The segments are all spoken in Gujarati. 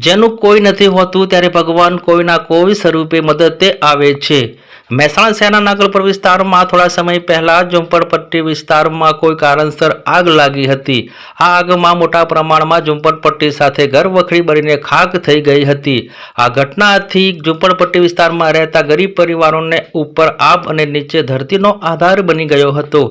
જેનું કોઈ નથી હોતું ત્યારે ભગવાન કોઈના કોઈ સ્વરૂપે મદદે આવે છે। મહેસાણા શહેરના નાગલપુર વિસ્તારમાં થોડા સમય પહેલા ઝુંપડપટ્ટી વિસ્તારમાં કોઈ કારણસર આગ લાગી હતી। આ આગમાં મોટા પ્રમાણમાં ઝુંપડપટ્ટી સાથે ઘર વખરી બળીને ખાક થઈ ગઈ હતી। આ ઘટનાથી ઝુંપડપટ્ટી વિસ્તારમાં રહેતા ગરીબ પરિવારોને ઉપર આબ અને નીચે ધરતીનો આધાર બની ગયો હતો।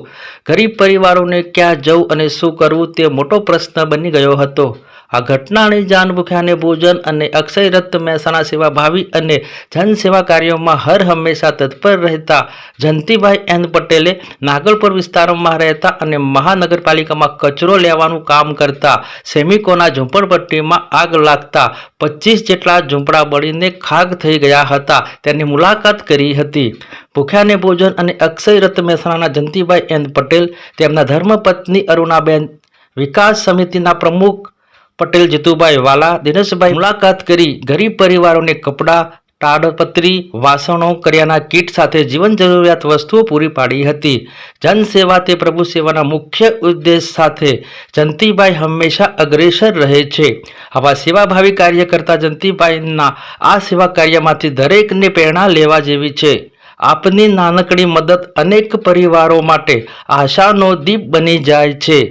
ગરીબ પરિવારોને ક્યાં જવું અને શું કરવું તે મોટો પ્રશ્ન બની ગયો હતો। આ ઘટનાની જાણ ભૂખ્યાને ભોજન અને અક્ષય રથ મહેસાણા સેવાભાવી અને જનસેવા કાર્યોમાં હર હંમેશા તત્પર રહેતા જયંતિભાઈ એન પટેલે નાગલપુર વિસ્તારમાં રહેતા અને મહાનગરપાલિકામાં કચરો લેવાનું કામ કરતા શ્રમિકોના ઝુંપડપટ્ટીમાં આગ લાગતા 25 જેટલા ઝૂંપડા બળીને ખાક થઈ ગયા હતા તેની મુલાકાત કરી હતી। ભૂખ્યાને ભોજન અને અક્ષય રથ મહેસાણાના જયંતિભાઈ એન પટેલ, તેમના ધર્મપત્ની અરુણાબેન, વિકાસ સમિતિના પ્રમુખ પટેલ જીતુભાઈ વાલા, દિનેશભાઈ મુલાકાત કરી ગરીબ પરિવારોને કપડાં, તાડપત્રી, વાસણો, કરિયાના કીટ સાથે જીવન જરૂરિયાત વસ્તુઓ પૂરી પાડી હતી। જનસેવા તે પ્રભુ સેવાના મુખ્ય ઉદ્દેશ સાથે જયંતિભાઈ હંમેશા અગ્રેસર રહે છે। આવા સેવાભાવી કાર્ય કરતા જયંતિભાઈના આ સેવા કાર્યમાંથી દરેકને પ્રેરણા લેવા જેવી છે। આપની નાનકડી મદદ અનેક પરિવારો માટે આશાનો દીપ બની જાય છે।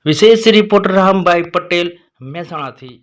વિશેષ રિપોર્ટ રામભાઈ પટેલ, મહેસાણાથી।